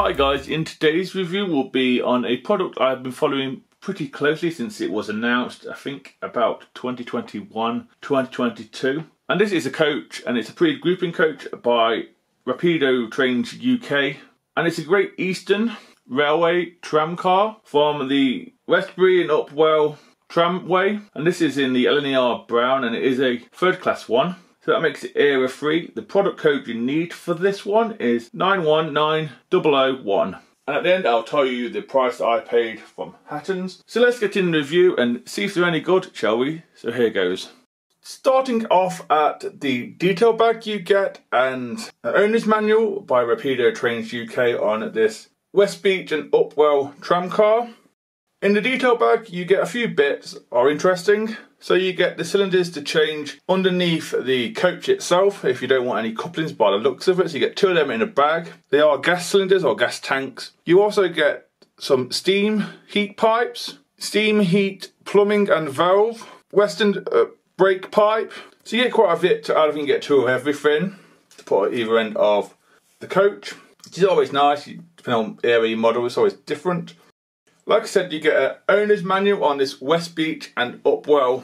Hi guys, in today's review will be on a product I've been following pretty closely since it was announced, I think about 2021, 2022. And this is a coach, and it's a pre-grouping coach by Rapido Trains UK. And it's a Great Eastern Railway tram car from the Wisbech Upwell Tramway. And this is in the L&MR brown, and it is a third class one. So that makes it era free. The product code you need for this one is 919001. And at the end I'll tell you the price I paid from Hatton's. So let's get in the review and see if they're any good, shall we? So here goes. Starting off at the detail bag, you get an owner's manual by Rapido Trains UK on this Wisbech Upwell tram car. In the detail bag you get a few bits are interesting. So you get the cylinders to change underneath the coach itself if you don't want any couplings by the looks of it. So you get two of them in a bag. They are gas cylinders or gas tanks. You also get some steam heat pipes, steam heat plumbing and valve, Western brake pipe. So you get quite a bit out of it. You get two of everything to put at either end of the coach, which is always nice. Depending on area model, it's always different. Like I said, you get an owner's manual on this Wisbech Upwell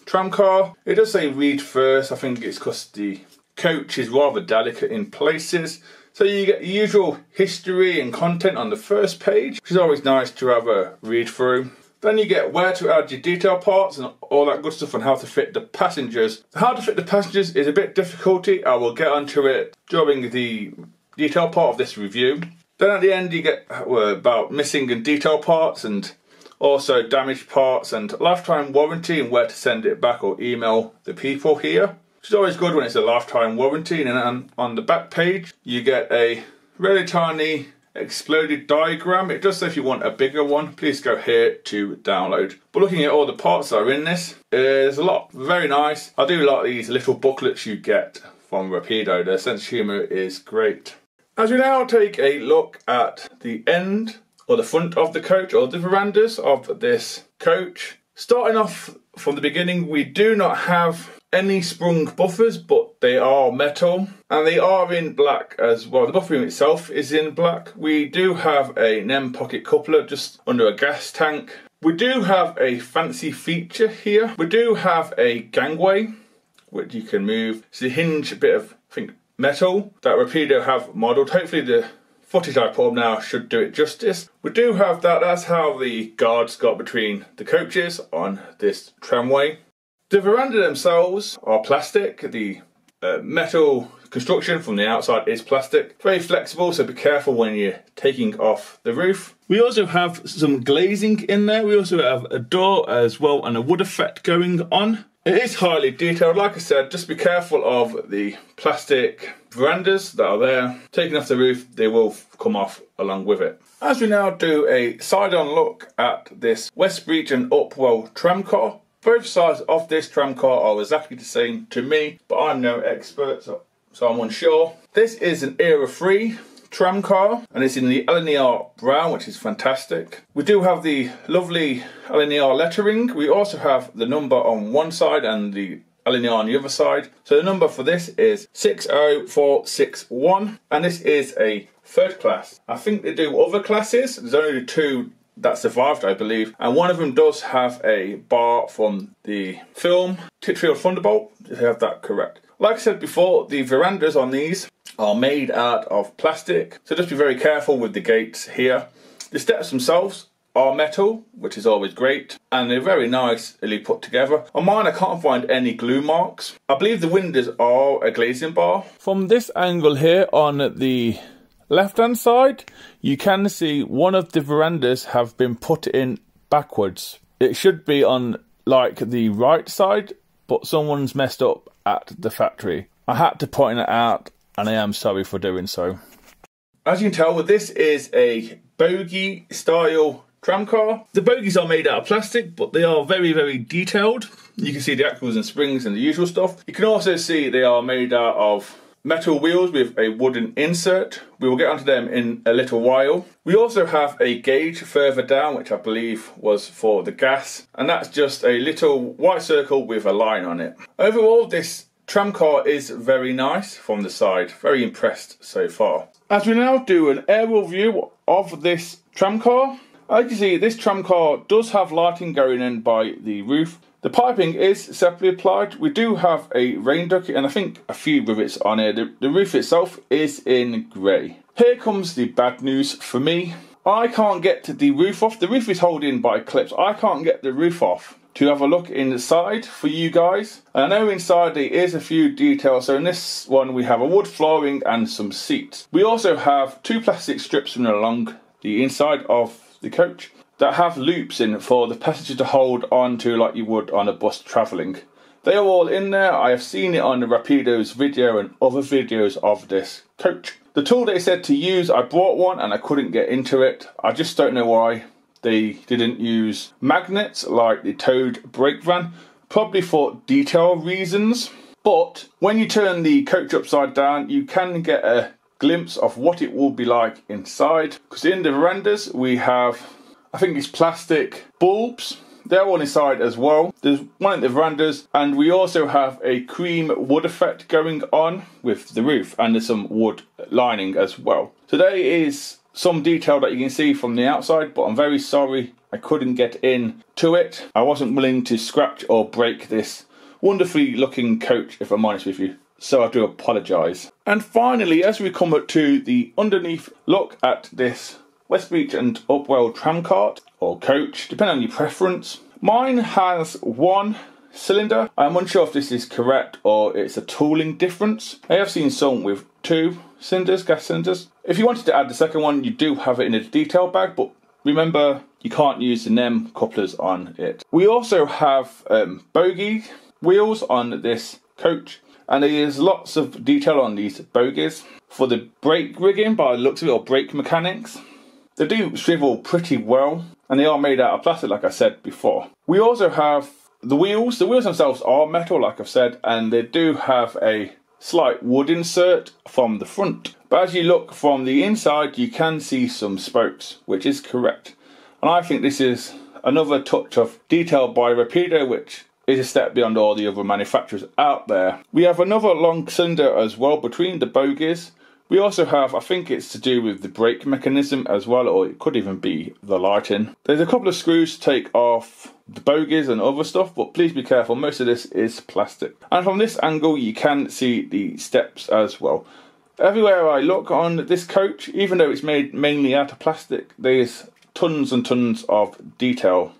tram car. It does say read first. I think it's because the coach is rather delicate in places. So you get the usual history and content on the first page, which is always nice to have a read through. Then you get where to add your detail parts and all that good stuff on how to fit the passengers. How to fit the passengers is a bit difficulty. I will get onto it during the detail part of this review. Then at the end you get about missing and detail parts and also damaged parts and lifetime warranty and where to send it back or email the people here. Which is always good when it's a lifetime warranty. And then on the back page you get a really tiny exploded diagram. It does say if you want a bigger one, please go here to download. But looking at all the parts that are in this, there's a lot. Very nice. I do like these little booklets you get from Rapido. Their sense of humour is great. As we now take a look at the end or the front of the coach or the verandas of this coach. Starting off from the beginning, we do not have any sprung buffers, but they are metal and they are in black as well. The buffer itself is in black. We do have an M pocket coupler just under a gas tank. We do have a fancy feature here. We do have a gangway which you can move. It's a hinge, a bit of, I think, metal that Rapido have modelled. Hopefully the footage I put up now should do it justice. We do have that. That's how the guards got between the coaches on this tramway. The veranda themselves are plastic. The metal construction from the outside is plastic. Very flexible, so be careful when you're taking off the roof. We also have some glazing in there. We also have a door as well and a wood effect going on. It is highly detailed. Like I said, just be careful of the plastic verandas that are there. Taking off the roof, they will come off along with it. As we now do a side-on look at this Wisbech Upwell tram car, both sides of this tram car are exactly the same to me, but I'm no expert, so I'm unsure. This is an era-free tram car and it's in the L&MR brown, which is fantastic. We do have the lovely L&MR lettering. We also have the number on one side and the L&MR on the other side. So the number for this is 60461 and this is a third class. I think they do other classes. There's only two that survived, I believe, and one of them does have a bar from the film Titfield Thunderbolt, if I have that correct. Like I said before, the verandas on these are made out of plastic, so just be very careful with the gates here. The steps themselves are metal, which is always great, and they're very nicely put together. On mine I can't find any glue marks. I believe the windows are a glazing bar. From this angle here on the left hand side, you can see one of the verandas have been put in backwards. It should be on like the right side, but someone's messed up at the factory. I had to point it out and I am sorry for doing so. As you can tell, this is a bogie style tram car. The bogies are made out of plastic, but they are very, very detailed. You can see the axles and springs and the usual stuff. You can also see they are made out of metal wheels with a wooden insert. We will get onto them in a little while. We also have a gauge further down, which I believe was for the gas, and that's just a little white circle with a line on it. Overall, this tram car is very nice from the side. Very impressed so far. As we now do an aerial view of this tram car, as you can see, this tram car does have lighting going in by the roof. The piping is separately applied. We do have a rain duct and I think a few rivets on here. The roof itself is in grey. Here comes the bad news for me. I can't get the roof off. The roof is held in by clips. I can't get the roof off to have a look inside for you guys. And I know inside there is a few details. So in this one we have a wood flooring and some seats. We also have 2 plastic strips running along the inside of the coach that have loops in for the passenger to hold on to like you would on a bus travelling. They are all in there. I have seen it on the Rapido's video and other videos of this coach. The tool they said to use, I brought one and I couldn't get into it. I just don't know why they didn't use magnets like the towed brake van, probably for detail reasons. But when you turn the coach upside down, you can get a glimpse of what it will be like inside. Because in the verandas we have, I think it's plastic bulbs. They're all inside as well. There's one in the verandas, and we also have a cream wood effect going on with the roof, and there's some wood lining as well. So there is some detail that you can see from the outside, but I'm very sorry I couldn't get in to it. I wasn't willing to scratch or break this wonderfully looking coach, if I'm honest with you. So I do apologise. And finally, as we come up to the underneath look at this Wisbech and Upwell tram cart or coach, depending on your preference. Mine has 1 cylinder. I'm unsure if this is correct or it's a tooling difference. I have seen some with 2 cylinders, gas cylinders. If you wanted to add the second one, you do have it in a detail bag, but remember you can't use the NEM couplers on it. We also have bogie wheels on this coach, and there is lots of detail on these bogies. For the brake rigging, by the looks of it, or brake mechanics, they do swivel pretty well, and they are made out of plastic like I said before. We also have the wheels. The wheels themselves are metal like I've said, and they do have a slight wood insert from the front. But as you look from the inside, you can see some spokes, which is correct. And I think this is another touch of detail by Rapido, which is a step beyond all the other manufacturers out there. We have another long cylinder as well between the bogies. We also have, I think it's to do with the brake mechanism as well, or it could even be the lighting. There's a couple of screws to take off the bogies and other stuff, but please be careful, most of this is plastic. And from this angle you can see the steps as well. Everywhere I look on this coach, even though it's made mainly out of plastic, there's tons and tons of detail.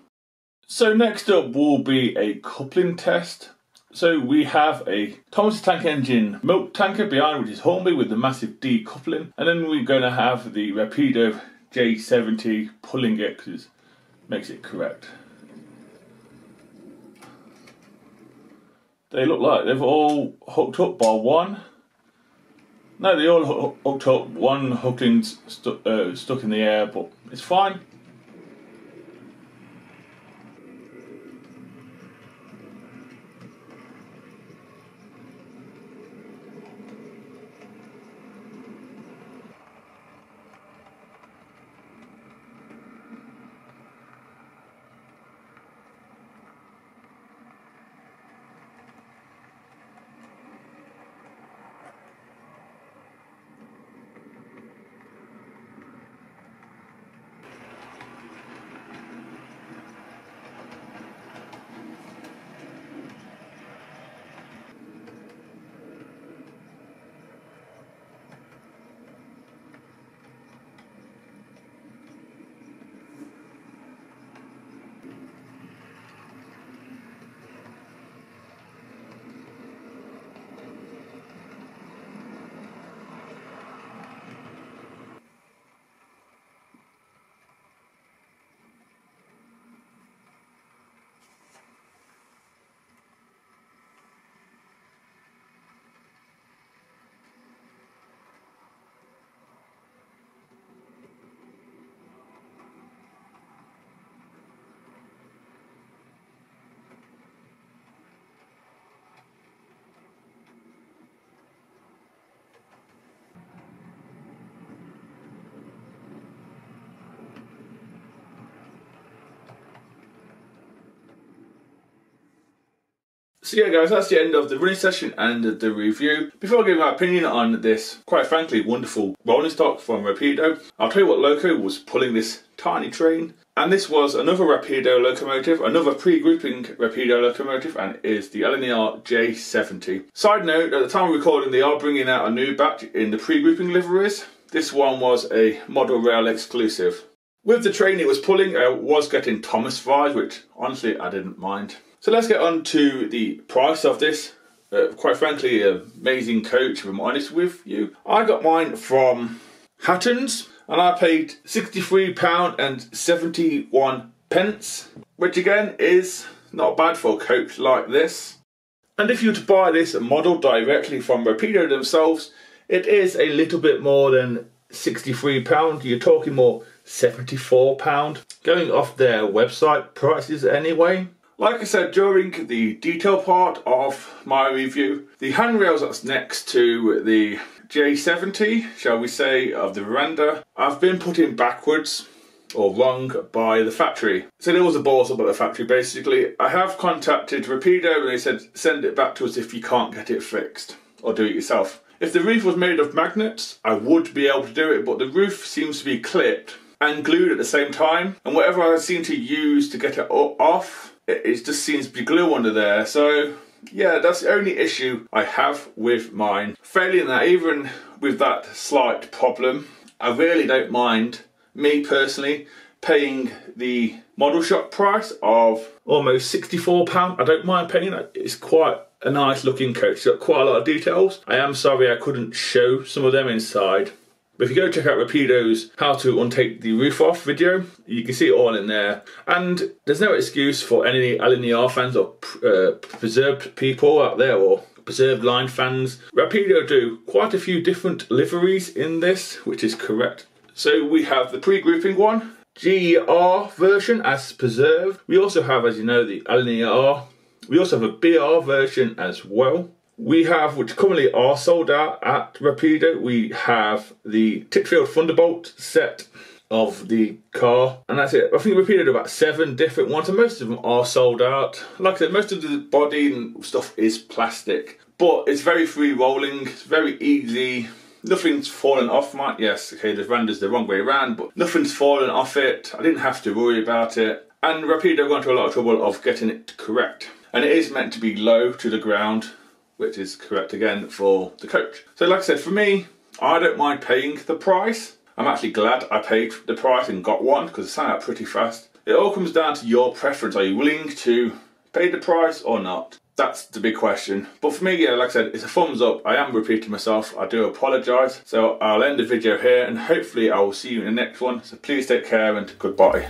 So next up will be a coupling test. So we have a Thomas Tank Engine milk tanker behind, which is Hornby with the massive decoupling, and then we're going to have the Rapido J70 pulling it because it makes it correct. They look like they've all hooked up by one. No, they all hooked up. One hooking's stuck in the air, but it's fine. So yeah guys, that's the end of the running session and the review. Before I give my opinion on this, quite frankly, wonderful rolling stock from Rapido, I'll tell you what loco was pulling this tiny train. And this was another Rapido locomotive, another pre-grouping Rapido locomotive, and it is the L&MR J70. Side note, at the time of recording, they are bringing out a new batch in the pre-grouping liveries. This one was a model rail exclusive. With the train it was pulling, I was getting Thomas vibes, which honestly I didn't mind. So let's get on to the price of this. Quite frankly, an amazing coach, if I'm honest with you. I got mine from Hatton's and I paid £63.71, which again is not bad for a coach like this. And if you were to buy this model directly from Rapido themselves, it is a little bit more than £63. You're talking more £74, going off their website prices anyway. Like I said during the detail part of my review, the handrails that's next to the J70, shall we say, of the veranda, have been put in backwards or wrong by the factory. So there was a balls up at the factory basically. I have contacted Rapido and they said send it back to us if you can't get it fixed or do it yourself. If the roof was made of magnets, I would be able to do it, but the roof seems to be clipped and glued at the same time, and whatever I seem to use to get it off, it just seems to be glue under there. So yeah, that's the only issue I have with mine. Failing that, even with that slight problem, I really don't mind, me personally, paying the model shop price of almost £64. I don't mind paying that. It's quite a nice looking coach. It's got quite a lot of details. I am sorry I couldn't show some of them inside. But if you go check out Rapido's how to untake the roof off video, you can see it all in there. And there's no excuse for any L&MR fans or preserved people out there, or preserved line fans. Rapido do quite a few different liveries in this, which is correct. So we have the pre-grouping one, GR version as preserved. We also have, as you know, the L&MR. We also have a BR version as well. We have, which currently are sold out at Rapido, we have the Titfield Thunderbolt set of the car, and that's it. I think Rapido do about 7 different ones, and most of them are sold out. Like I said, most of the body and stuff is plastic, but it's very free rolling, it's very easy. Nothing's fallen off my, yes, okay, the veranda's the wrong way around, but nothing's fallen off it. I didn't have to worry about it. And Rapido got into a lot of trouble of getting it correct. And it is meant to be low to the ground, which is correct again for the coach. So like I said, for me, I don't mind paying the price. I'm actually glad I paid the price and got one, because it sounded out pretty fast. It all comes down to your preference. Are you willing to pay the price or not? That's the big question. But for me, yeah, like I said, it's a thumbs up. I am repeating myself. I do apologise. So I'll end the video here, and hopefully I will see you in the next one. So please take care and goodbye.